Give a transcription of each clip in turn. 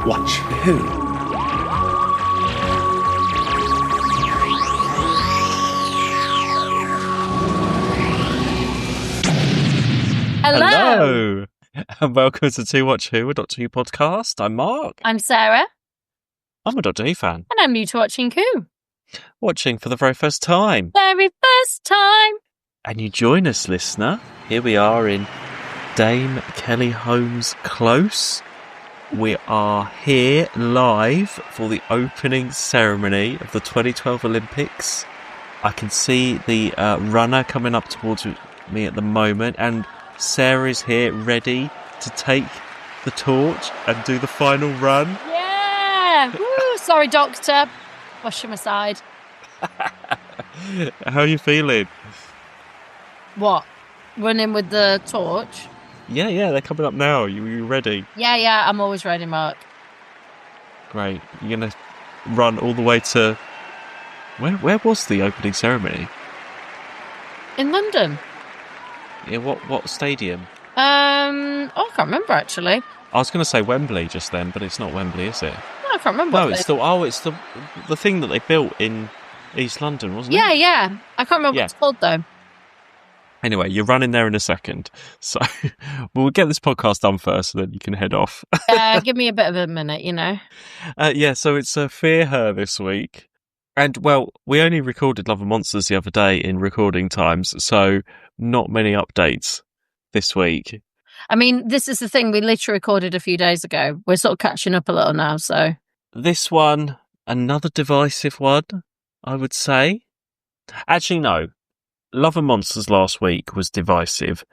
Watch Who? Hello, and welcome to Two Watch Who, a Doctor Who podcast. I'm Mark. I'm Sarah. I'm a Doctor Who fan. And I'm new to watching Who. Watching for the very first time. Very first time. And you join us, listener. Here we are in Dame Kelly Holmes Close. We are here live for the opening ceremony of the 2012 Olympics. I can see the runner coming up towards me at the moment, and Sarah is here ready to take the torch and do the final run. Yeah! Woo! Sorry, Doctor. Wash him aside. How are you feeling? What? Running with the torch? Yeah, they're coming up now. You ready? Yeah, I'm always ready, Mark. Great. You're going to run all the way to... Where was the opening ceremony? In London. Yeah, what stadium? I can't remember, actually. I was going to say Wembley just then, but it's not Wembley, is it? No, I can't remember. No, it's the thing that they built in East London, wasn't it? Yeah. I can't remember what it's called, though. Anyway, you're running there in a second. So we'll get this podcast done first, and then you can head off. Give me a bit of a minute, you know. So it's Fear Her this week. And, well, we only recorded Love and Monsters the other day in recording times, so not many updates this week. I mean, this is the thing. We literally recorded a few days ago. We're sort of catching up a little now, so... This one, another divisive one, I would say. Actually, no. Love and Monsters last week was divisive.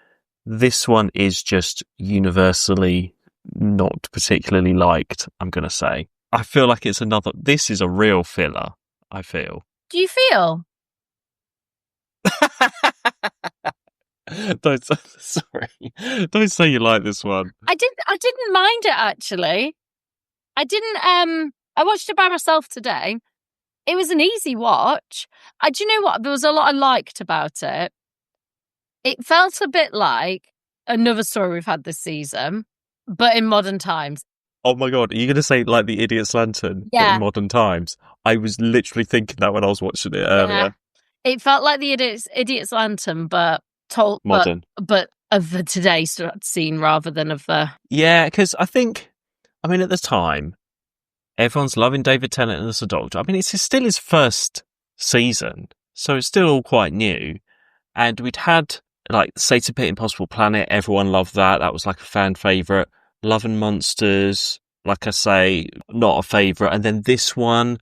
This one is just universally not particularly liked, I'm going to say. I feel like it's another... This is a real filler, I feel. Do you feel? Don't say you like this one. I didn't mind it, actually. I watched it by myself today. It was an easy watch. Do you know what? There was a lot I liked about it. It felt a bit like another story we've had this season, but in modern times. Oh my God, are you going to say like the Idiot's Lantern but in modern times? I was literally thinking that when I was watching it earlier. It felt like the Idiot's Lantern, but told modern. But of the today scene rather than of the... Yeah, because at the time, everyone's loving David Tennant as a Doctor. I mean, it's still his first season, so it's still all quite new. And we'd had, like, Satan Pit Impossible Planet, everyone loved that. That was like a fan favourite. Love and Monsters, like I say, not a favourite. And then this one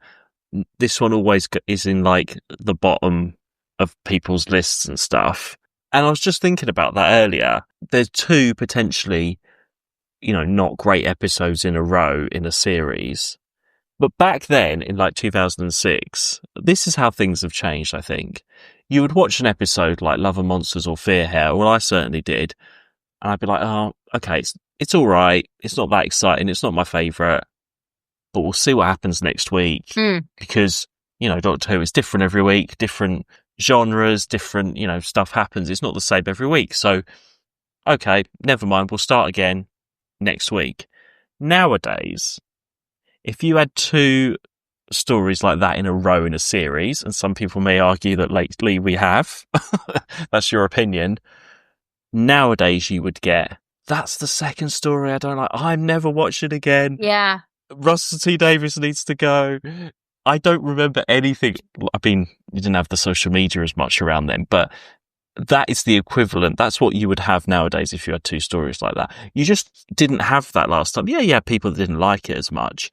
always is in, like, the bottom of people's lists and stuff. And I was just thinking about that earlier. There's two potentially, not great episodes in a row in a series. But back then, in like 2006, this is how things have changed, I think. You would watch an episode like Love and Monsters or Fear Her, well, I certainly did, and I'd be like, oh, okay, it's all right. It's not that exciting. It's not my favourite. But we'll see what happens next week. Because, Doctor Who is different every week, different genres, different, stuff happens. It's not the same every week. So, okay, never mind. We'll start again next week. Nowadays, if you had two stories like that in a row in a series, and some people may argue that lately we have, that's your opinion, nowadays you would get, that's the second story I don't like, I'm never watching again. Yeah. Russell T Davies needs to go. I don't remember anything. I mean, you didn't have the social media as much around then, but that is the equivalent. That's what you would have nowadays if you had two stories like that. You just didn't have that last time. Yeah, people that didn't like it as much.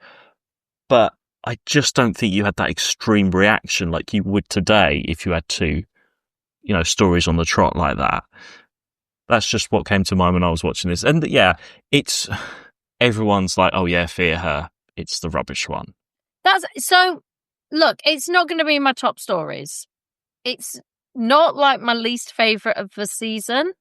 But I just don't think you had that extreme reaction like you would today if you had two, stories on the trot like that. That's just what came to mind when I was watching this. And yeah, everyone's like, oh yeah, Fear Her. It's the rubbish one. Look, it's not going to be in my top stories. It's not like my least favourite of the season.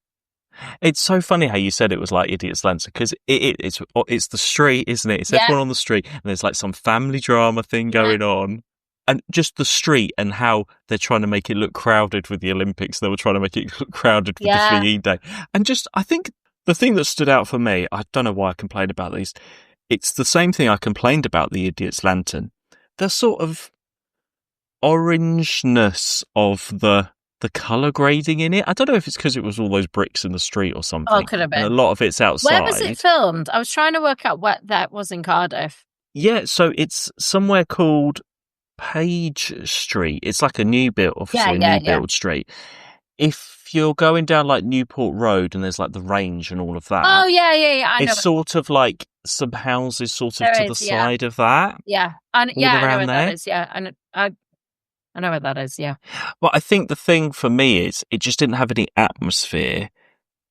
It's so funny how you said it was like Idiot's Lantern, because it's the street, isn't it? It's everyone on the street, and there's like some family drama thing going on. And just the street and how they're trying to make it look crowded with the Olympics. They were trying to make it look crowded with the VE Day. And just, I think the thing that stood out for me, I don't know why I complain about these, it's the same thing I complained about the Idiot's Lantern. The sort of orangeness of the colour grading in it. I don't know if it's because it was all those bricks in the street or something. could have And a been. lot of it's outside. Where was it filmed? I was trying to work out where that was in Cardiff. Yeah, so it's somewhere called Page Street. It's like a new build, obviously a new build street. If you're going down like Newport Road and there's like the range and all of that. Oh yeah. I know. It's sort of like some houses sort of to the side of that. Yeah. I know where that is. Yeah. And I know where that is. Yeah. Well, I think the thing for me is it just didn't have any atmosphere.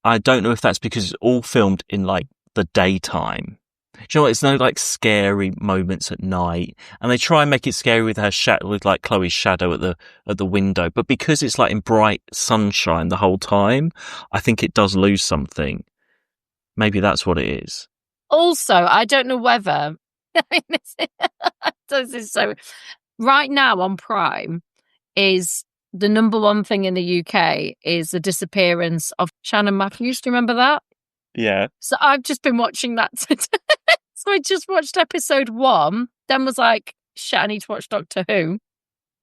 I don't know if that's because it's all filmed in like the daytime. Do you know what? It's no like scary moments at night, and they try and make it scary with her shadow, with like Chloe's shadow at the window. But because it's like in bright sunshine the whole time, I think it does lose something. Maybe that's what it is. Also, I don't know whether I mean, this is so. Right now on Prime is the number one thing in the UK is the disappearance of Shannon Matthews. Do you remember that? Yeah. So I've just been watching that today. So I just watched episode 1, then was like, shit, I need to watch Doctor Who.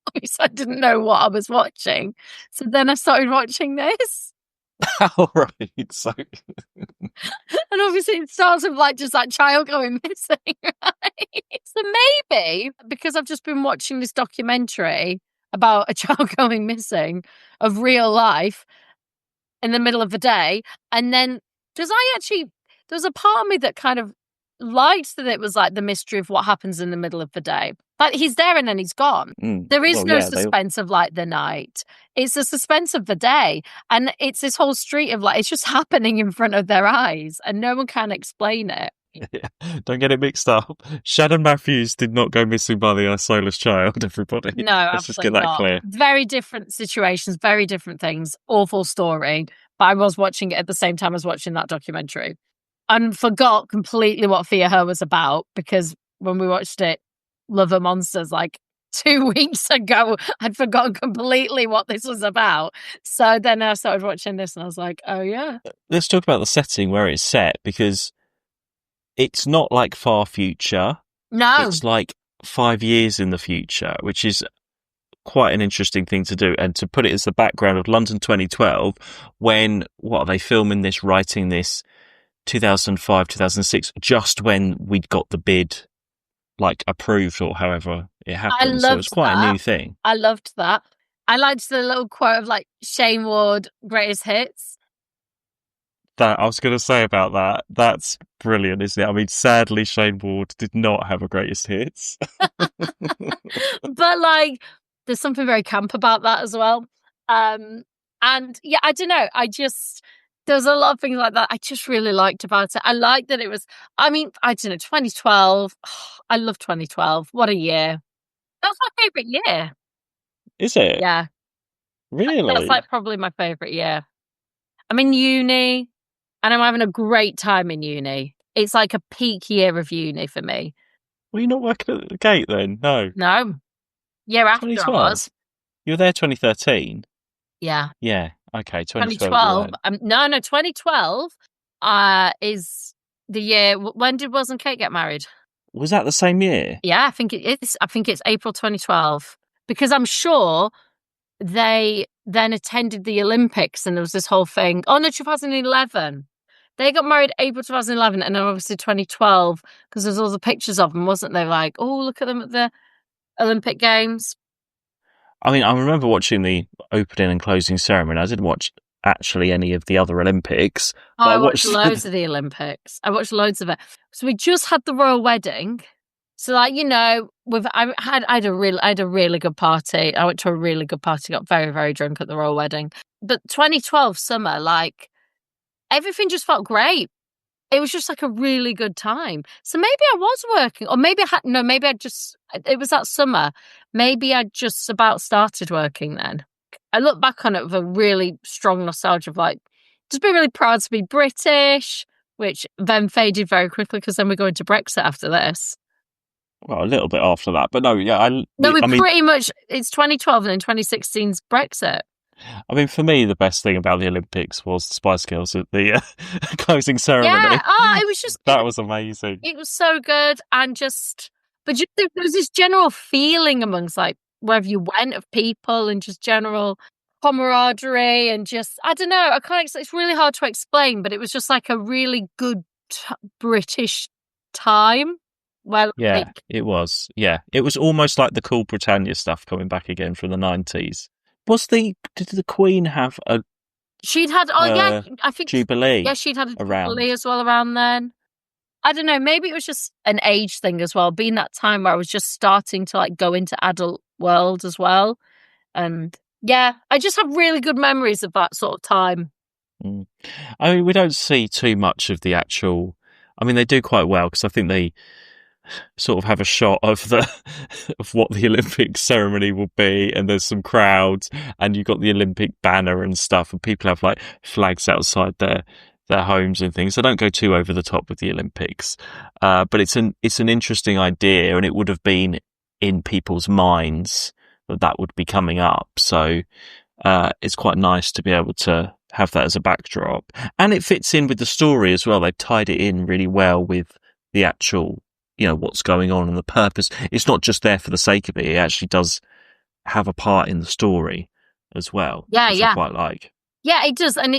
Obviously, I didn't know what I was watching. So then I started watching this. All right. So, and obviously it starts with like just that child going missing, right? So maybe because I've just been watching this documentary about a child going missing of real life in the middle of the day, and then there's a part of me that kind of liked that it was like the mystery of what happens in the middle of the day. Like he's there and then he's gone. There is no suspense of like the night. It's the suspense of the day. And it's this whole street of like, it's just happening in front of their eyes and no one can explain it. Yeah. Don't get it mixed up. Shannon Matthews did not go missing by the soulless child, everybody. No, Let's just get that clear. Very different situations, very different things. Awful story. But I was watching it at the same time as watching that documentary. And forgot completely what Fear Her was about because when we watched it, Love and Monsters, like 2 weeks ago, I'd forgotten completely what this was about. So then I started watching this and I was like, oh yeah. Let's talk about the setting where it's set because it's not like far future. No. It's like 5 years in the future, which is quite an interesting thing to do. And to put it as the background of London 2012, when, what are they filming this, writing this, 2005, 2006, just when we'd got the bid like approved or however it happened. So it's quite a new thing. I loved that. I liked the little quote of like Shane Ward greatest hits. That I was going to say about that. That's brilliant, isn't it? I mean, sadly, Shane Ward did not have a greatest hits. But like, there's something very camp about that as well. And yeah, I don't know. There's a lot of things like that I just really liked about it. I liked that it was, I mean, I don't know, 2012. Oh, I love 2012. What a year. That was my favourite year. Is it? Yeah. Really? That's like probably my favourite year. I'm in uni and I'm having a great time in uni. It's like a peak year of uni for me. Were you not working at the gate then? No. No. Year after I was. You were there 2013? Yeah. Yeah. Okay, 2012. 2012 is the year. When did Wills and Kate get married? Was that the same year? Yeah, I think it is. I think it's April 2012 because I'm sure they then attended the Olympics and there was this whole thing. Oh no, 2011. They got married April 2011 and then obviously 2012 because there's all the pictures of them, wasn't there? Like, oh, look at them at the Olympic Games. I mean, I remember watching the opening and closing ceremony. I didn't watch actually any of the other Olympics. I watched loads of the Olympics. I watched loads of it. So we just had the royal wedding. So like, you know, I had a really good party. I went to a really good party, got very, very drunk at the royal wedding. But 2012 summer, like everything just felt great. It was just like a really good time. So maybe I was working, or maybe it was that summer. Maybe I just about started working then. I look back on it with a really strong nostalgia of like, just being really proud to be British, which then faded very quickly because then we're going to Brexit after this. Well, a little bit after that, but no, yeah. Pretty much, it's 2012 and then 2016's Brexit. I mean, for me, the best thing about the Olympics was the Spice Girls at the closing ceremony. Yeah. Oh, it was just That was amazing. it was so good, and but just there was this general feeling amongst like wherever you went of people and just general camaraderie and just I don't know. I can't. It's really hard to explain, but it was just like a really good British time. Well, Yeah, like it was. Yeah, it was almost like the Cool Britannia stuff coming back again from the 90s. Did the Queen have a she'd had. Oh yeah, I think yeah, Jubilee she'd had a Jubilee around? as well around then. I don't know. Maybe it was just an age thing as well. Being that time where I was just starting to like go into adult world as well. And yeah, I just have really good memories of that sort of time. Mm. I mean, we don't see too much of the actual. I mean, they do quite well because I think they sort of have a shot of the of what the Olympic ceremony will be, and there's some crowds, and you've got the Olympic banner and stuff, and people have like flags outside their homes and things. So don't go too over the top with the Olympics, but it's an interesting idea, and it would have been in people's minds that would be coming up. So it's quite nice to be able to have that as a backdrop, and it fits in with the story as well. They've tied it in really well with the actual, what's going on and the purpose. It's not just there for the sake of it. It actually does have a part in the story as well, Yeah, which I yeah. quite like. Yeah, it does. And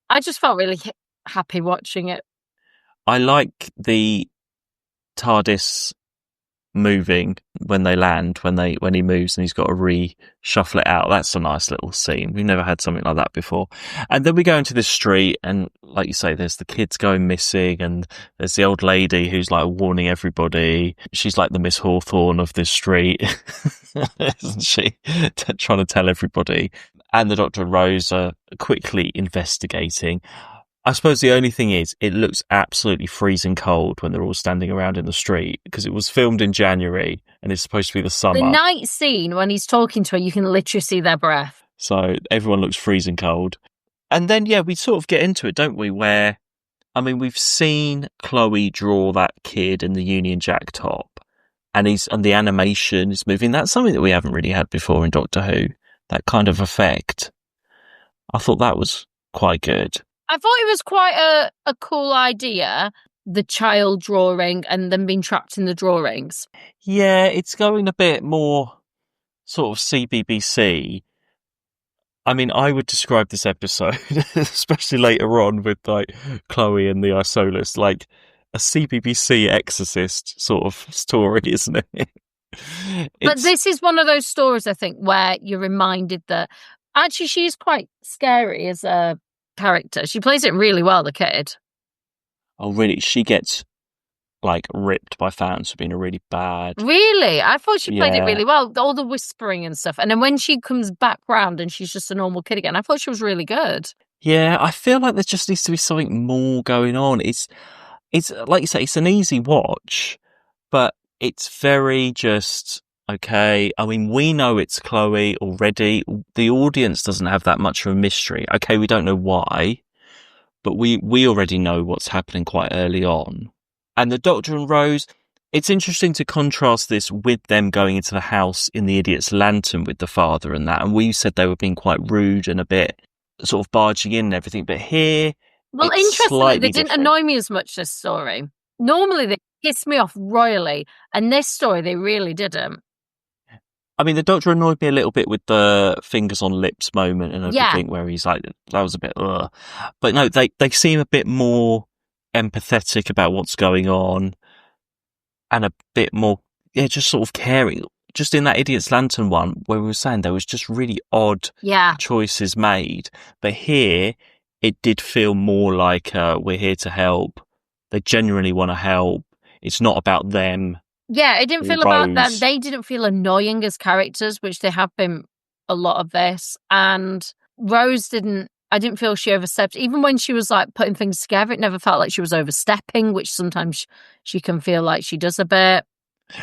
I just felt really happy watching it. I like the TARDIS moving when they land, when he moves and he's got to reshuffle it out. That's a nice little scene. We've never had something like that before. And then we go into this street, and like you say, there's the kids going missing, and there's the old lady who's like warning everybody. She's like the Miss Hawthorne of this street, isn't she? Trying to tell everybody. And the Doctor and Rose are quickly investigating. I suppose the only thing is, it looks absolutely freezing cold when they're all standing around in the street, because it was filmed in January and it's supposed to be the summer. The night scene when he's talking to her, you can literally see their breath. So everyone looks freezing cold. And then, yeah, we sort of get into it, don't we? Where, I mean, we've seen Chloe draw that kid in the Union Jack top, and the animation is moving. That's something that we haven't really had before in Doctor Who, that kind of effect. I thought that was quite good. I thought it was quite a cool idea, the child drawing and them being trapped in the drawings. Yeah, it's going a bit more sort of CBBC. I mean, I would describe this episode, especially later on with like Chloe and the Isolus, like a CBBC Exorcist sort of story, isn't it? But this is one of those stories, I think, where you're reminded that actually she's quite scary as a character. She plays it really well, the kid. Oh, really? She gets like ripped by fans for being a really bad. Really? I thought she played it really well. All the whispering and stuff. And then when she comes back round and she's just a normal kid again, I thought she was really good. Yeah, I feel like there just needs to be something more going on. It's like you say, it's an easy watch, but it's very just okay. I mean, we know it's Chloe already. The audience doesn't have that much of a mystery. Okay, we don't know why, but we already know what's happening quite early on. And the Doctor and Rose, it's interesting to contrast this with them going into the house in the Idiot's Lantern with the father and that. And we said they were being quite rude and a bit sort of barging in and everything. But here, well, interestingly, they didn't annoy me as much, this story. Normally, they pissed me off royally. And this story, they really didn't. I mean, the Doctor annoyed me a little bit with the fingers on lips moment and everything, where he's like, that was a bit, ugh. But no, they seem a bit more empathetic about what's going on and a bit more, just sort of caring. Just in that Idiot's Lantern one, where we were saying there was just really odd choices made. But here, it did feel more like we're here to help. They genuinely want to help. It's not about them. Yeah, it didn't feel about them. They didn't feel annoying as characters, which they have been a lot of this. And Rose I didn't feel she overstepped. Even when she was like putting things together, it never felt like she was overstepping, which sometimes she can feel like she does a bit.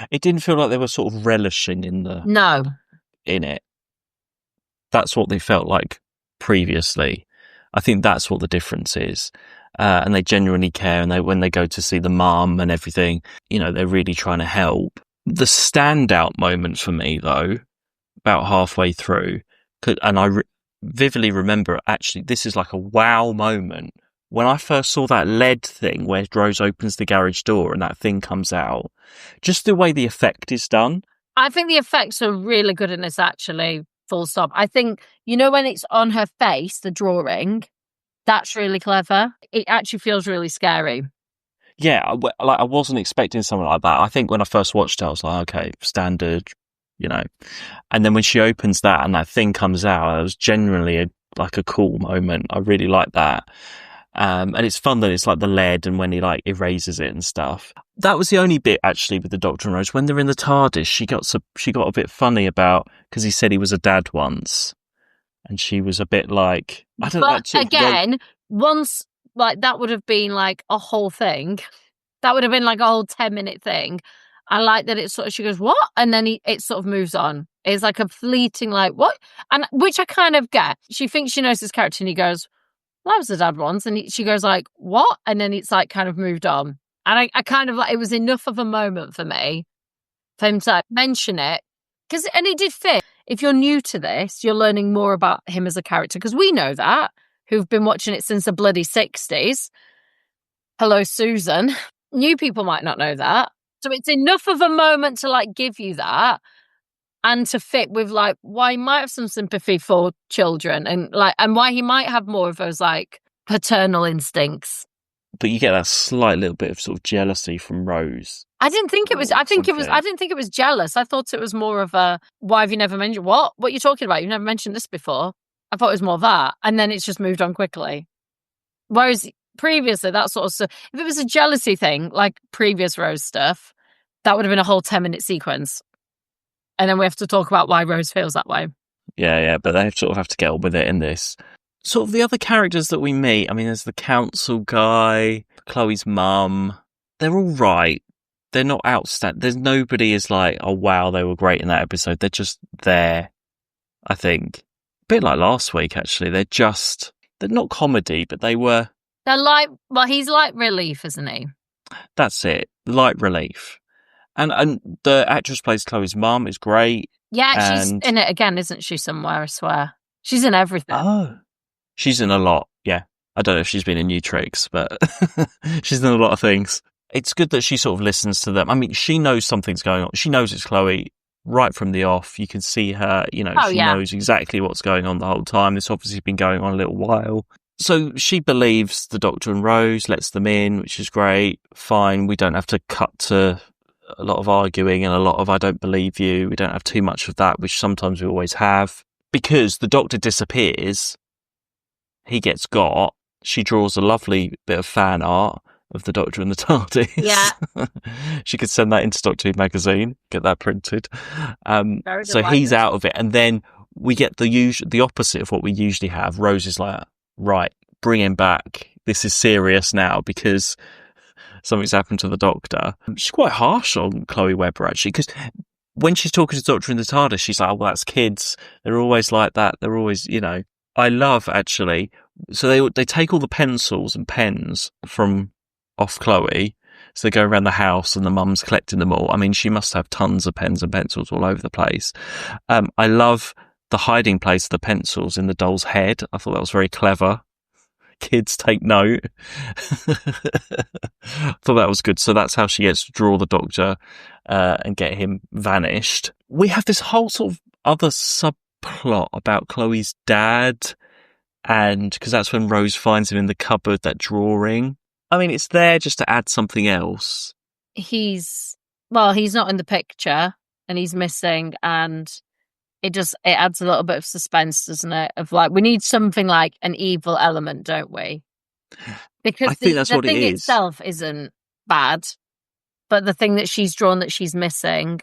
It didn't feel like they were sort of relishing in it. That's what they felt like previously. I think that's what the difference is. And they genuinely care, and when they go to see the mum and everything, they're really trying to help. The standout moment for me, though, about halfway through, and vividly remember, actually, this is like a wow moment. When I first saw that lead thing where Rose opens the garage door and that thing comes out, just the way the effect is done. I think the effects are really good in this, actually, full stop. I think, you know, when it's on her face, the drawing, that's really clever. It actually feels really scary. Yeah, I wasn't expecting something like that. I think when I first watched it, I was like, okay, standard, you know. And then when she opens that and that thing comes out, it was genuinely like a cool moment. I really like that. And it's fun that it's like the lead and when he like erases it and stuff. That was the only bit actually with the Doctor and Rose. When they're in the TARDIS, she got a bit funny about, because he said he was a dad once, and she was a bit like, I don't know. But again, once like that would have been like a whole thing. That would have been like a whole 10-minute thing. I like that it's sort of, she goes, what? And then it sort of moves on. It's like a fleeting, like, what? And which I kind of get. She thinks she knows his character and he goes, well, I was a dad once. And she goes like, what? And then it's like kind of moved on. And I kind of like, it was enough of a moment for me for him to mention it. And it did fit. If you're new to this, you're learning more about him as a character. Because we know that, who've been watching it since the bloody 60s. Hello, Susan. New people might not know that. So it's enough of a moment to like give you that and to fit with like why he might have some sympathy for children and why he might have more of those like paternal instincts. But you get that slight little bit of sort of jealousy from Rose. I didn't think it was. I didn't think it was jealous. I thought it was more of a, why have you never mentioned what are you talking about? You've never mentioned this before. I thought it was more that, and then it's just moved on quickly. Whereas previously, that sort of stuff, if it was a jealousy thing like previous Rose stuff, that would have been a whole 10-minute sequence, and then we have to talk about why Rose feels that way. Yeah, but they sort of have to get on with it in this. Sort of the other characters that we meet, I mean, there's the council guy, Chloe's mum. They're all right. They're not outstanding. There's nobody is like, oh, wow, they were great in that episode. They're just there, I think. A bit like last week, actually. They're not comedy, but they were... They're like, well, he's like relief, isn't he? That's it. Light relief. And the actress plays Chloe's mum is great. Yeah, she's in it again, isn't she, somewhere, I swear. She's in everything. Oh. She's in a lot, yeah. I don't know if she's been in New Tricks, but she's in a lot of things. It's good that she sort of listens to them. I mean, she knows something's going on. She knows it's Chloe right from the off. You can see her, she knows exactly what's going on the whole time. This obviously been going on a little while. So she believes the Doctor and Rose, lets them in, which is great. Fine, we don't have to cut to a lot of arguing and a lot of I don't believe you. We don't have too much of that, which sometimes we always have. Because the Doctor disappears... He gets got. She draws a lovely bit of fan art of the Doctor and the TARDIS. Yeah. She could send that into Doctor Who magazine, get that printed. So he's out of it. And then we get the opposite of what we usually have. Rose is like, right, bring him back. This is serious now because something's happened to the Doctor. She's quite harsh on Chloe Webber, actually, because when she's talking to the Doctor in the TARDIS, she's like, oh, well, that's kids. They're always like that. They're always, I love, actually, so they take all the pencils and pens from off Chloe, so they go around the house and the mum's collecting them all. I mean, she must have tons of pens and pencils all over the place. I love the hiding place of the pencils in the doll's head. I thought that was very clever. Kids take note. I thought that was good. So that's how she gets to draw the Doctor and get him vanished. We have this whole sort of other plot about Chloe's dad, and because that's when Rose finds him in the cupboard, that drawing. I mean, it's there just to add something else. He's not in the picture and he's missing, and it adds a little bit of suspense, doesn't it? Of like, we need something like an evil element, don't we? Because I think that's the what thing it is. Itself isn't bad, but the thing that she's drawn that she's missing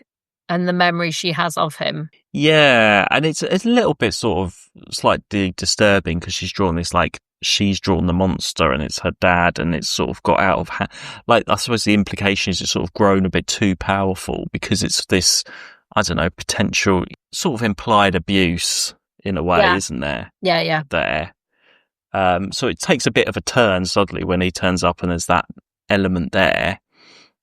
and the memory she has of him. Yeah, and it's a little bit sort of slightly disturbing because she's drawn the monster and it's her dad, and it's sort of got out of hand. Like, I suppose the implication is it's sort of grown a bit too powerful because it's this, I don't know, potential sort of implied abuse in a way, isn't there? Yeah. There. So it takes a bit of a turn suddenly when he turns up and there's that element there.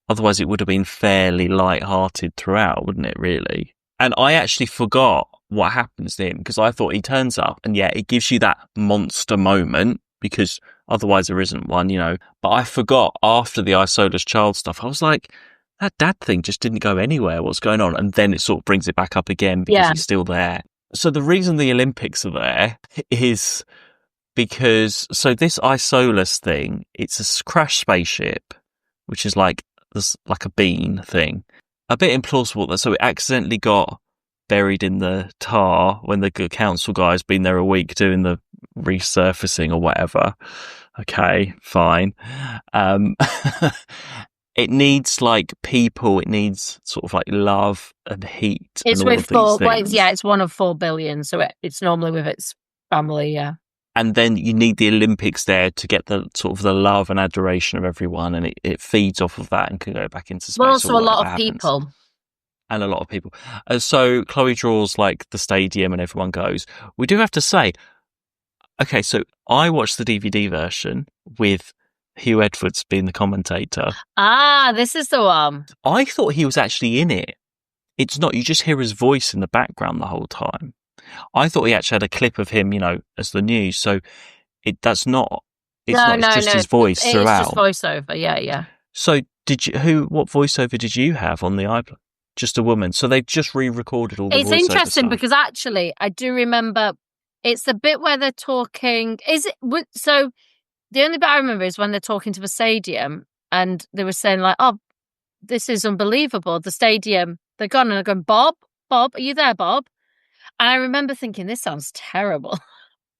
Otherwise, it would have been fairly light-hearted throughout, wouldn't it, really? And I actually forgot what happens to him, because I thought he turns up and it gives you that monster moment, because otherwise there isn't one, But I forgot after the I Solace Child stuff, I was like, that dad thing just didn't go anywhere. What's going on? And then it sort of brings it back up again because he's still there. So the reason the Olympics are there is because, so this I Solace thing, it's a crashed spaceship, which is like a bean thing. A bit implausible. So it accidentally got buried in the tar when the council guy's been there a week doing the resurfacing or whatever. Okay, fine. It needs like people. It needs sort of like love and heat. It's and all with of these 4. things. Well, it's one of 4 billion, so it's normally with its family. Yeah. And then you need the Olympics there to get the sort of the love and adoration of everyone, and it feeds off of that and can go back into space. But also a lot of people. And a lot of people. So Chloe draws like the stadium and everyone goes. We do have to say, okay, so I watched the DVD version with Hugh Edwards being the commentator. Ah, this is the one. I thought he was actually in it. It's not. You just hear his voice in the background the whole time. I thought he actually had a clip of him, as the news. So that's not. It's just his voice throughout. It's just voiceover. Yeah. So what voiceover did you have on the iPod? Just a woman. So they've just re-recorded all the voiceover It's interesting stuff. because actually I do remember it's the bit where they're talking. So the only bit I remember is when they're talking to the stadium and they were saying like, oh, this is unbelievable. The stadium, they're gone, and they're going, Bob, are you there, Bob? And I remember thinking, this sounds terrible.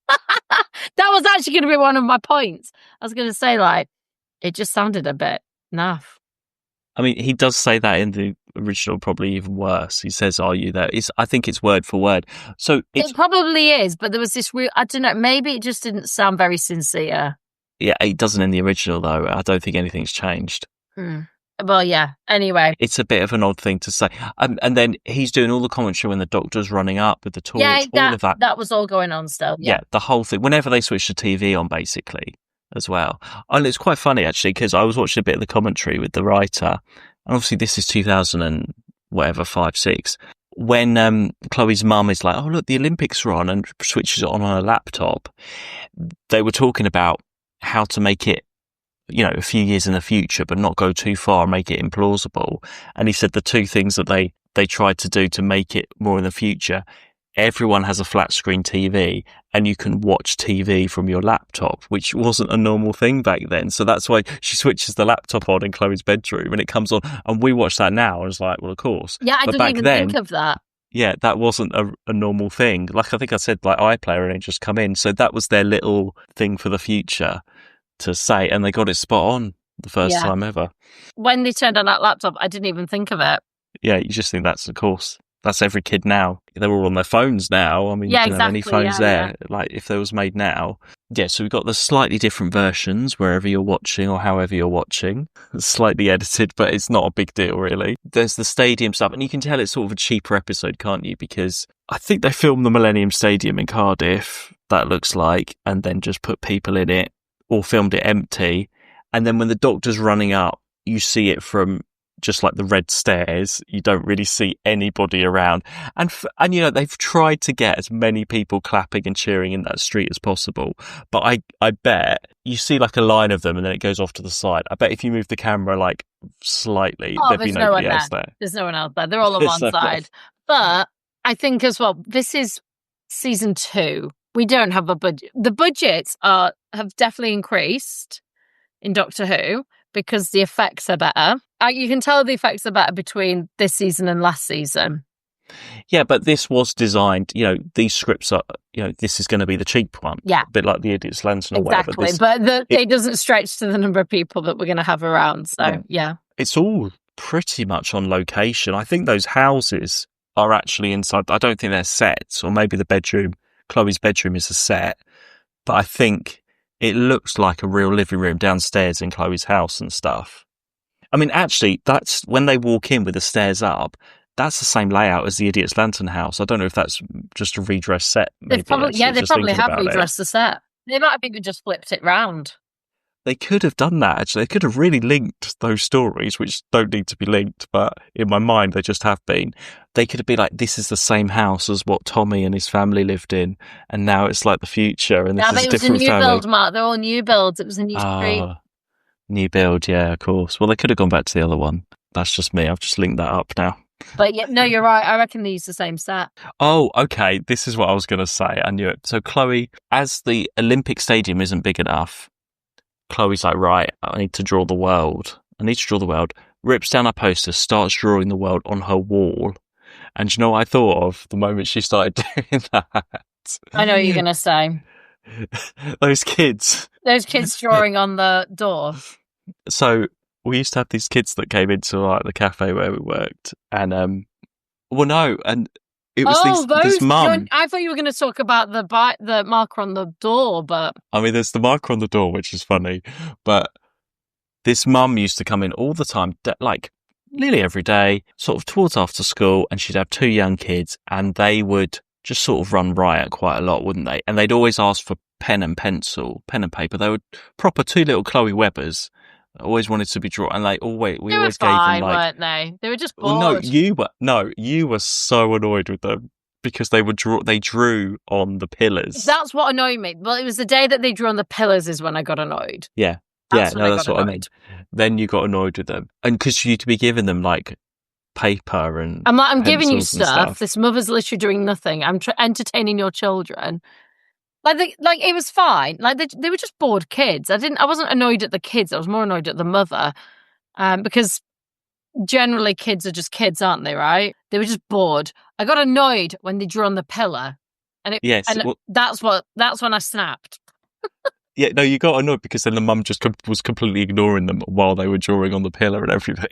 That was actually going to be one of my points. I was going to say, like, it just sounded a bit naff. I mean, he does say that in the original, probably even worse. He says, are you there? I think it's word for word. So it probably is, but there was this real, I don't know, maybe it just didn't sound very sincere. Yeah, it doesn't in the original, though. I don't think anything's changed. Well, yeah, anyway. It's a bit of an odd thing to say. And then he's doing all the commentary when the doctor's running up with the torch, all of that. That was all going on still. Yeah, the whole thing. Whenever they switch the TV on, basically, as well. And it's quite funny, actually, because I was watching a bit of the commentary with the writer. And obviously, this is 2000 and whatever, 5, 6. When Chloe's mum is like, oh, look, the Olympics are on, and switches it on her laptop, they were talking about how to make it, a few years in the future, but not go too far and make it implausible. And he said the two things that they tried to do to make it more in the future, everyone has a flat screen TV and you can watch TV from your laptop, which wasn't a normal thing back then. So that's why she switches the laptop on in Chloe's bedroom and it comes on, and we watch that now. I was like, well, of course. Yeah, I didn't even think of that. Yeah, that wasn't a normal thing. Like I think I said, like iPlayer and it just come in. So that was their little thing for the future to say, and they got it spot on the first time ever. When they turned on that laptop, I didn't even think of it. Yeah, you just think that's, of course, that's every kid now. They're all on their phones now. I mean, you can have any phones there, like if they was made now. Yeah, so we've got the slightly different versions wherever you're watching or however you're watching. It's slightly edited, but it's not a big deal, really. There's the stadium stuff, and you can tell it's sort of a cheaper episode, can't you? Because I think they filmed the Millennium Stadium in Cardiff, that looks like, and then just put people in it, or filmed it empty. And then when the doctor's running up, you see it from just like the red stairs. You don't really see anybody around. And they've tried to get as many people clapping and cheering in that street as possible. But I bet you see like a line of them and then it goes off to the side. I bet if you move the camera like slightly, there'd be nobody else there. There's no one else there. They're all on one side. But I think as well, this is season 2. We don't have a budget. The budgets have definitely increased in Doctor Who because the effects are better. You can tell the effects are better between this season and last season. Yeah, but this was designed, these scripts are, this is going to be the cheap one. Yeah. A bit like the Idiot's Lantern or whatever. Exactly, but it doesn't stretch to the number of people that we're going to have around. So, yeah. It's all pretty much on location. I think those houses are actually inside. I don't think they're sets, or maybe the bedroom. Chloe's bedroom is a set, but I think it looks like a real living room downstairs in Chloe's house and stuff. I mean, actually, that's when they walk in with the stairs up, that's the same layout as the Idiot's Lantern house. I don't know if that's just a redressed set. They probably have redressed the set. They might have even just flipped it round. they could have done that, actually. They could have really linked those stories, which don't need to be linked, but in my mind, they just have been. They could have been like, this is the same house as what Tommy and his family lived in, and now it's like the future, and this Yeah, is but a it was a different new family. build, Mark. They're all new builds. It was a new street. Ah, new build, yeah, of course. Well, they could have gone back to the other one. That's just me. I've just linked that up now. But yeah, no, you're right. I reckon they used the same set. Oh, okay. This is what I was going to say. I knew it. So Chloe, as the Olympic Stadium isn't big enough, Chloe's like, right, I need to draw the world. Rips down her poster, starts drawing the world on her wall. And do you know what I thought of the moment she started doing that? I know what you're going to say. Those kids. Those kids drawing on the door. So we used to have these kids that came into like the cafe where we worked, and and it was this mum. I thought you were going to talk about the marker on the door, but I mean, there's the marker on the door, which is funny, but this mum used to come in all the time, like nearly every day, sort of towards after school, and she'd have two young kids, and they would just sort of run riot quite a lot, wouldn't they? And they'd always ask for pen and paper. They would proper two little Chloe Webbers. Always wanted to be drawn, and we always gave them, like, weren't they? They were just bored. Well, you were so annoyed with them because they drew on the pillars. That's what annoyed me. Well, it was the day that they drew on the pillars is when I got annoyed. Yeah, that's what I meant. Then you got annoyed with them, and because you'd be giving them like paper and I'm giving you stuff. This mother's literally doing nothing. I'm entertaining your children. Like it was fine. Like they were just bored kids. I wasn't annoyed at the kids. I was more annoyed at the mother, because generally kids are just kids, aren't they? Right? They were just bored. I got annoyed when they drew on the pillar, and that's when I snapped. Yeah, no, you got annoyed because then the mum just was completely ignoring them while they were drawing on the pillar and everything.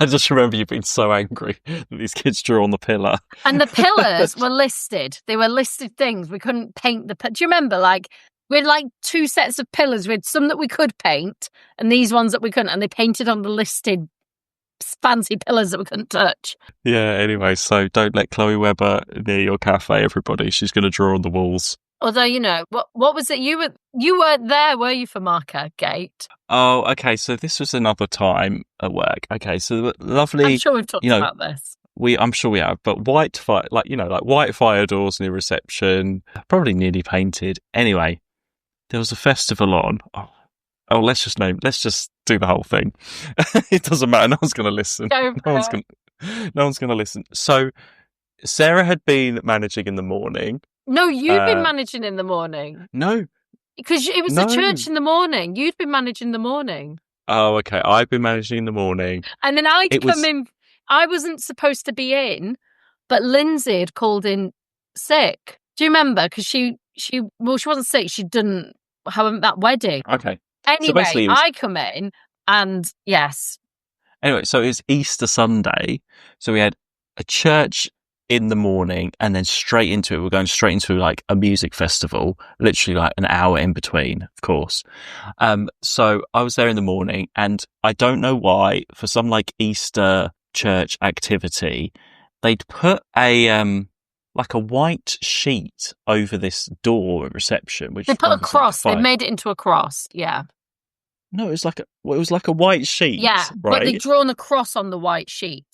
I just remember you being so angry that these kids drew on the pillar. And the pillars were listed. They were listed things. We couldn't paint the... Do you remember, like, we had, like, two sets of pillars. We had some that we could paint and these ones that we couldn't. And they painted on the listed fancy pillars that we couldn't touch. Yeah, anyway, so don't let Chloe Webber near your cafe, everybody. She's going to draw on the walls. Although, you know, what was it? You weren't there, were you, for Marker Gate? Oh, okay. So this was another time at work. Okay, so lovely. I'm sure we've talked about this. I'm sure we have. But white fire doors near reception, probably nearly painted. Anyway, there was a festival on. Oh, let's just do the whole thing. It doesn't matter. No one's going to listen. No one's going to listen. So Sarah had been managing in the morning. No, you'd been managing in the morning. No. Because it was the church in the morning. You'd been managing the morning. Oh, okay. I've been managing in the morning. And then I'd come in. I wasn't supposed to be in, but Lindsay had called in sick. Do you remember? Because she wasn't sick. She'd done that wedding. Okay. Anyway, so I come in and yes. Anyway, so it's Easter Sunday. So we had a church in the morning and then straight into it. We're going straight into like a music festival, literally like an hour in between, of course. So I was there in the morning and I don't know why, for some like Easter church activity, they'd put a white sheet over this door at reception, which they put a cross. They made it into a cross. Yeah. No, it was like a white sheet. Yeah, right? But they'd drawn a cross on the white sheet.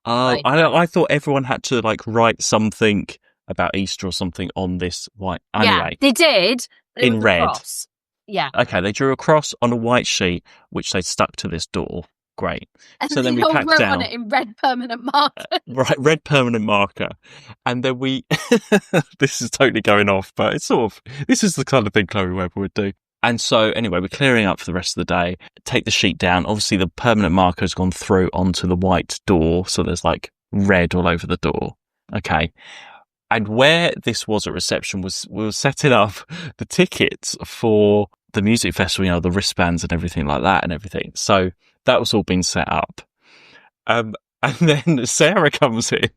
I thought everyone had to like write something about Easter or something on this white. Anyway, yeah, they did in red. Cross. Yeah. Okay, they drew a cross on a white sheet, which they stuck to this door. Great. And so then we packed wrote down on it in red permanent marker. Right, red permanent marker. And then we this is totally going off, but it's this is the kind of thing Chloe Webber would do. And so anyway, we're clearing up for the rest of the day. Take the sheet down. Obviously the permanent marker has gone through onto the white door, so there's like red all over the door. Okay. And where this was at reception we were setting up the tickets for the music festival, you know, the wristbands and everything like that and everything. So that was all being set up. And then Sarah comes in.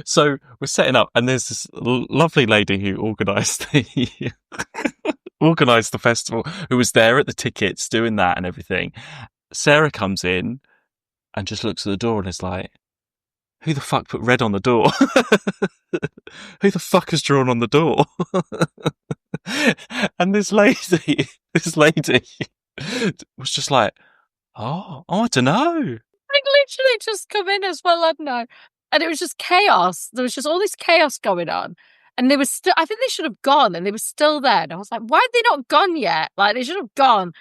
So we're setting up and there's this lovely lady who organised the festival, who was there at the tickets doing that and everything. Sarah comes in and just looks at the door and is like, who the fuck put red on the door? Who the fuck has drawn on the door? And this lady was just like, I don't know. Like literally just come in as well, hadn't I? And it was just chaos. There was just all this chaos going on. And they were still, I think they should have gone and they were still there. And I was like, why have they not gone yet? Like, they should have gone.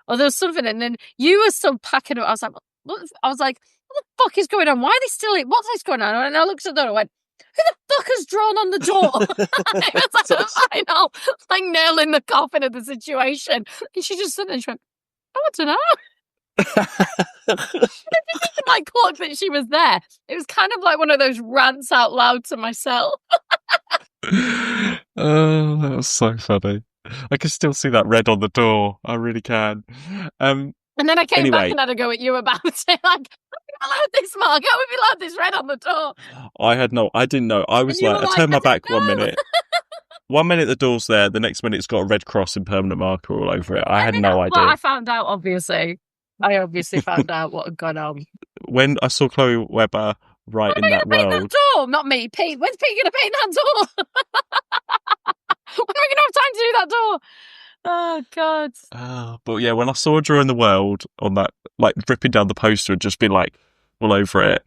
Or there was something. And then you were still packing up. I was like, what the fuck is going on? Why are they still in? What's going on? And I looked at the door and I went, who the fuck has drawn on the door? It was like the final, like nailing the coffin of the situation. And she just stood there and she went, I don't know. I didn't like clock that she was there. It was kind of like one of those rants out loud to myself. Oh, that was so funny. I can still see that red on the door. I really can. And then I came back and had a go at you about it. Like, how we allowed this, Mark? How we allowed this red on the door? I didn't know. I was like, I turned my back 1 minute. 1 minute the door's there, the next minute it's got a red cross and permanent marker all over it. I had no idea. Well, I found out, obviously. I obviously found out what had gone on. When I saw Chloe Webber in that world. Paint that door? Not me, Pete. When's Pete going to paint that door? When are we going to have time to do that door? Oh, God. But yeah, when I saw her drawing the world on that, like ripping down the poster and just being like all over it,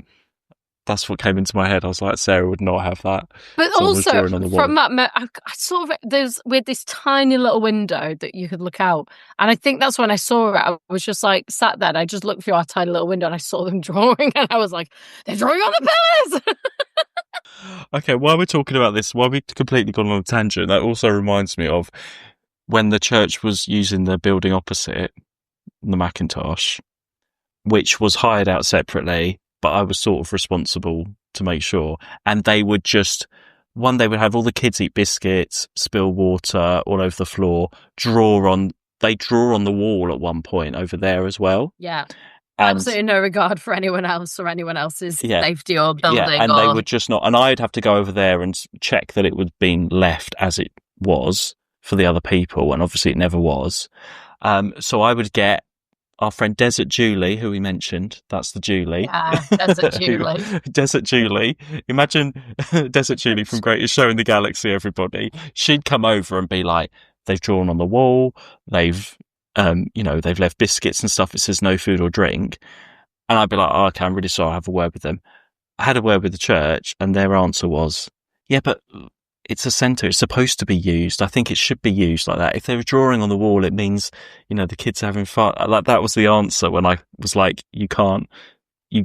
that's what came into my head. I was like, Sarah would not have that. But also, from that, I sort of, with this tiny little window that you could look out. And I think that's when I saw it. I was just like, sat there and I just looked through our tiny little window and I saw them drawing and I was like, they're drawing on the pillars! Okay, while we're talking about this, while we've completely gone on a tangent, that also reminds me of when the church was using the building opposite, the Macintosh, which was hired out separately, but I was sort of responsible to make sure. And they would just, they would have all the kids eat biscuits, spill water all over the floor, they draw on the wall at one point over there as well. Yeah. Absolutely no regard for anyone else or anyone else's safety or building. Yeah, and they would just not, and I'd have to go over there and check that it was being left as it was for the other people, and obviously it never was. So I would get our friend Desert Julie, who we mentioned. That's the Julie. Yeah, Desert Julie. Desert Julie. Imagine Desert Julie from Greatest Show in the Galaxy, everybody. She'd come over and be like, they've drawn on the wall, they've left biscuits and stuff. It says no food or drink. And I'd be like, oh, okay, I'm really sorry, I'll have a word with them. I had a word with the church and their answer was, yeah, but it's a centre. It's supposed to be used. I think it should be used like that. If they're drawing on the wall, it means, the kids are having fun. Like, that was the answer when I was like, you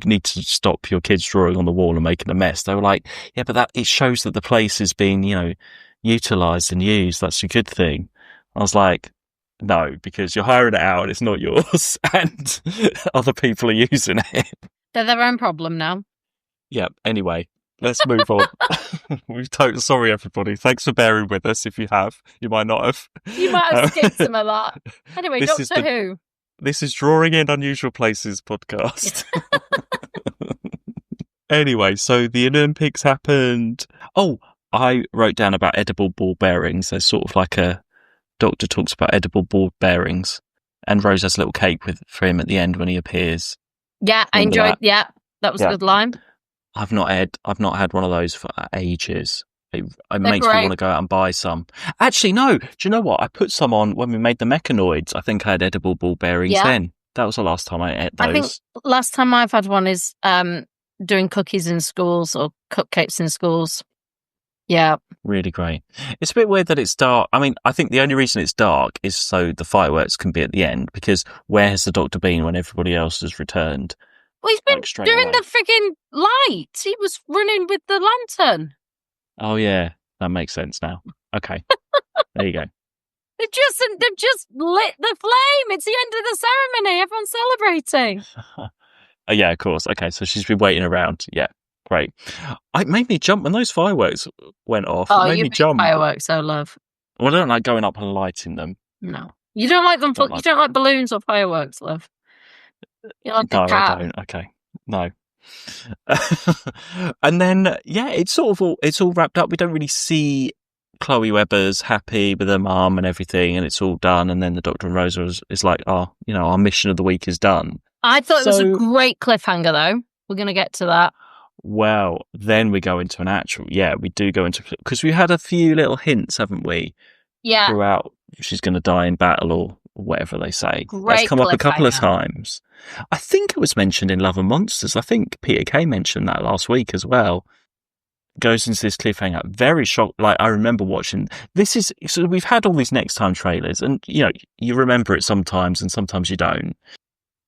need to stop your kids drawing on the wall and making a mess. They were like, yeah, but it shows that the place is being, utilised and used. That's a good thing. I was like, no, because you're hiring it out and it's not yours and other people are using it. They're their own problem now. Yeah, anyway. Let's move on. Sorry, everybody. Thanks for bearing with us. If you have, you might not have. You might have skipped some of that. Anyway, Doctor Who. This is Drawing in Unusual Places podcast. Anyway, so the Olympics happened. Oh, I wrote down about edible ball bearings. There's sort of like a doctor talks about edible ball bearings, and Rose has a little cake for him at the end when he appears. Yeah, I enjoyed that. Yeah, that was a good line. I've not had one of those for ages. It makes me want to go out and buy some. Actually, no. Do you know what? I put some on when we made the mechanoids. I think I had edible ball bearings then. That was the last time I ate those. I think last time I've had one is doing cookies in schools or cupcakes in schools. Yeah. Really great. It's a bit weird that it's dark. I mean, I think the only reason it's dark is so the fireworks can be at the end, because where has the Doctor been when everybody else has returned? Well, he's been doing the frigging light. He was running with the lantern. Oh, yeah. That makes sense now. Okay. There you go. They've just lit the flame. It's the end of the ceremony. Everyone's celebrating. Oh, yeah, of course. Okay, so she's been waiting around. Yeah, great. It made me jump when those fireworks went off. Oh, it made me jump. Fireworks, I love. Well, I don't like going up and lighting them. No. You don't like them. You don't like balloons or fireworks, love. You like no, a cat. I don't. Okay. No. And then, yeah, it's all wrapped up. We don't really see Chloe Webber's happy with her mum and everything, and it's all done. And then the Doctor and Rosa is like, our mission of the week is done. I thought it was a great cliffhanger, though. We're going to get to that. Well, then we go into we do go into, because we had a few little hints, haven't we? Yeah. Throughout, she's going to die in battle or whatever they say. Great That's come up a couple of cliffhanger. times. I think it was mentioned in Love and Monsters. I think Peter Kay mentioned that last week as well. Goes into this cliffhanger. Very shocked. Like, I remember watching so we've had all these next time trailers, and you remember it sometimes and sometimes you don't.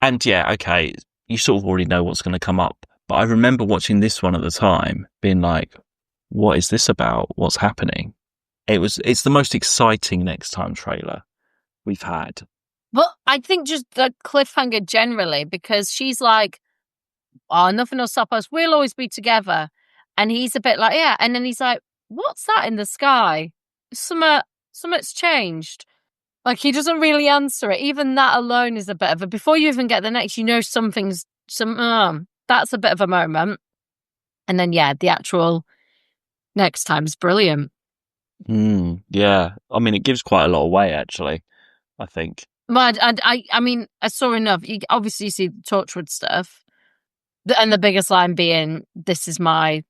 And yeah, okay, you sort of already know what's going to come up. But I remember watching this one at the time, being like, what is this about? What's happening? It's the most exciting next time trailer we've had. But I think just the cliffhanger generally, because she's like, oh, nothing will stop us. We'll always be together. And he's a bit like, yeah. And then he's like, what's that in the sky? Something's changed. Like, he doesn't really answer it. Even that alone is a bit of before you even get the next, that's a bit of a moment. And then, yeah, the actual next time's brilliant. Yeah. I mean, it gives quite a lot away, actually, I think. But I mean, I saw enough. You obviously see the Torchwood stuff. And the biggest line being, this is my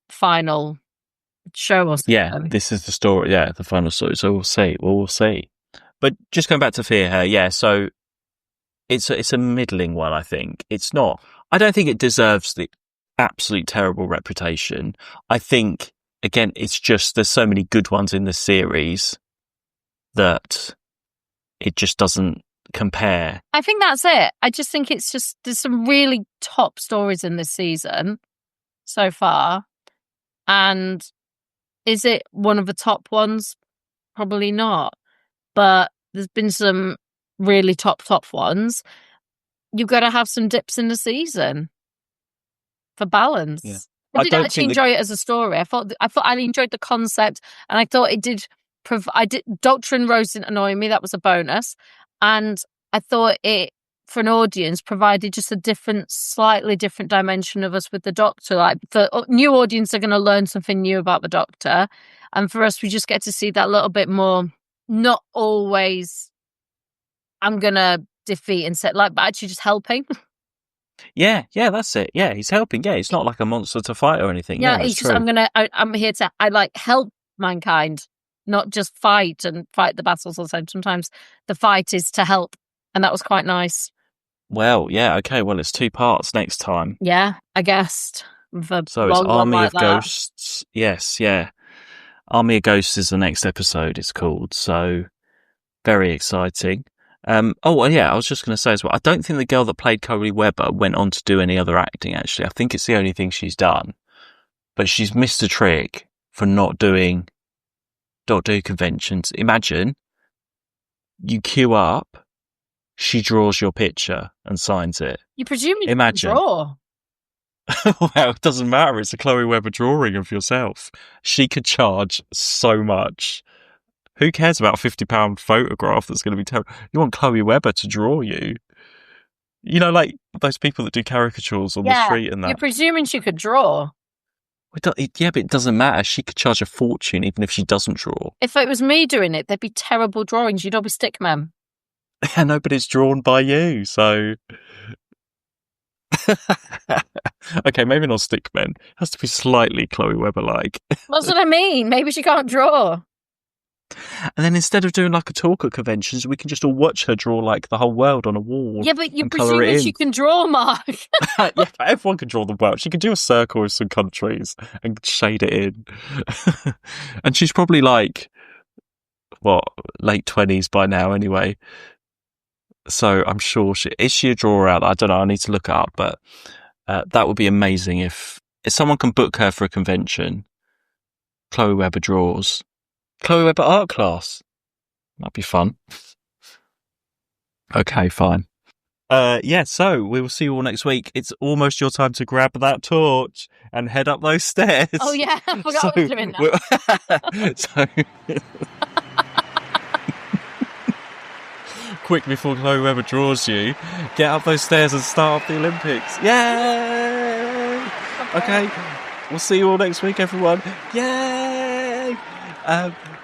final show or something. Yeah, this is the story. Yeah, the final story. So we'll see. We'll see. But just going back to Fear Her, yeah, so it's a middling one, I think. It's not. I don't think it deserves the absolute terrible reputation. I think, again, it's just there's so many good ones in the series that it just doesn't compare. I think that's it. I just think it's just there's some really top stories in this season so far. And is it one of the top ones? Probably not. But there's been some really top ones. You've got to have some dips in the season for balance. Yeah. I did actually enjoy it as a story. I thought I enjoyed the concept, and I thought it did. Doctor and Rose didn't annoy me. That was a bonus, and I thought it for an audience provided just a slightly different dimension of us with the Doctor. Like, for new audience are going to learn something new about the Doctor, and for us, we just get to see that little bit more. Not always I'm going to defeat and set but actually just helping. Yeah, that's it. Yeah, he's helping. Yeah, he's not like a monster to fight or anything. Yeah, he's just, I'm here to, help mankind, not just fight the battles all the time. Sometimes the fight is to help. And that was quite nice. Well, yeah, okay. Well, it's 2 parts next time. Yeah, I guessed. So it's Army of Ghosts. Yes, yeah. Army of Ghosts is the next episode, it's called. So, very exciting. I was just going to say as well, I don't think the girl that played Coley Webber went on to do any other acting, actually. I think it's the only thing she's done. But she's missed a trick for not doing conventions. Imagine you queue up, she draws your picture and signs it. You presume you can draw. Well, it doesn't matter. It's a Chloe Webber drawing of yourself. She could charge so much. Who cares about a £50 photograph that's going to be terrible? You want Chloe Webber to draw you. You know, like those people that do caricatures on the street and that. You're presuming she could draw. Yeah, but it doesn't matter. She could charge a fortune even if she doesn't draw. If it was me doing it, there'd be terrible drawings. You'd all be stickmen. Yeah, nobody's drawn by you, so... Okay, maybe not stickmen. It has to be slightly Chloe Webber-like. That's what I mean. Maybe she can't draw. And then instead of doing like a talk at conventions, we can just all watch her draw like the whole world on a wall. Yeah, but you're presuming she can draw, Mark. Yeah, but everyone can draw the world. She can do a circle with some countries and shade it in. And she's probably like, late 20s by now anyway. So I'm sure is she a drawer out? I don't know. I need to look it up, but that would be amazing if someone can book her for a convention. Chloe Webber draws. Chloe Webber art class. That'd be fun. Okay, fine. So we will see you all next week. It's almost your time to grab that torch and head up those stairs. Oh yeah, I forgot I was doing that. Quick before Chloe Webber draws you, get up those stairs and start up the Olympics. Yay! Okay, we'll see you all next week, everyone. Yay!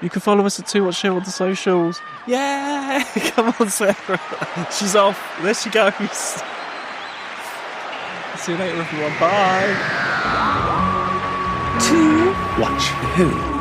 You can follow us at 2 Watch Show on the socials. Yay! Come on, Sarah. She's off. There she goes. See you later, everyone. Bye. 2 Watch Who.